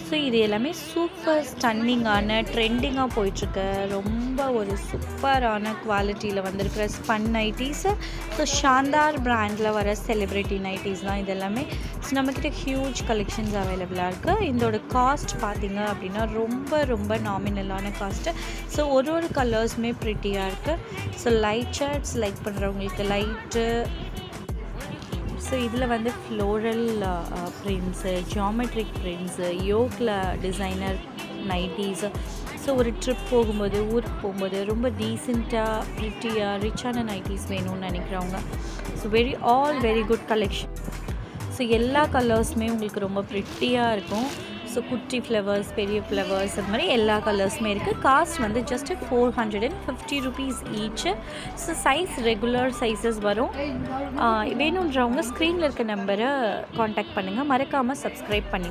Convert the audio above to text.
So இது எல்லாமே super ஸ்டன்னிங்கான ட்ரெண்டிங்காக போயிட்டுருக்க ரொம்ப ஒரு சூப்பரான குவாலிட்டியில் வந்திருக்கிற ஸ்பன் நைட்டிஸு. ஸோ ஷாந்தார் பிராண்டில் வர செலிப்ரிட்டி நைட்டிஸ் தான் இது எல்லாமே. ஸோ நம்மக்கிட்ட ஹியூஜ் கலெக்ஷன்ஸ் அவைலபிளாக இருக்குது. இதோட காஸ்ட் பார்த்திங்க அப்படின்னா ரொம்ப ரொம்ப நாமினலான காஸ்ட்டு. ஸோ ஒரு கலர்ஸுமே ப்ரிட்டியாக இருக்குது. ஸோ லைட் ஷர்ட்ஸ் லைக் பண்ணுறவங்களுக்கு லைட்டு. ஸோ இதில் வந்து ஃப்ளோரல் பிரிண்ட்ஸு, ஜியாமெட்ரிக் பிரிண்ட்ஸு, யோக்கில் டிசைனர் நைட்டிஸு. ஸோ ஒரு ட்ரிப் போகும்போது, ஊருக்கு போகும்போது ரொம்ப டீசெண்டாக ப்ரிட்டியாக ரிச்சான நைட்டிஸ் வேணும்னு நினைக்கிறவங்க. So very good collection. So எல்லா கலர்ஸுமே உங்களுக்கு ரொம்ப ப்ரிட்டியாக இருக்கும். ஸோ குட்டி ஃப்ளவர்ஸ், பெரிய ஃப்ளவர்ஸ், அது மாதிரி எல்லா கலர்ஸுமே இருக்குது. காஸ்ட் வந்து just 450 rupees ஈச்சு. So size regular sizes வரும். வேணுன்றவங்க ஸ்க்ரீனில் இருக்க நம்பரை காண்டாக்ட் பண்ணுங்கள். மறக்காமல் சப்ஸ்கிரைப் பண்ணி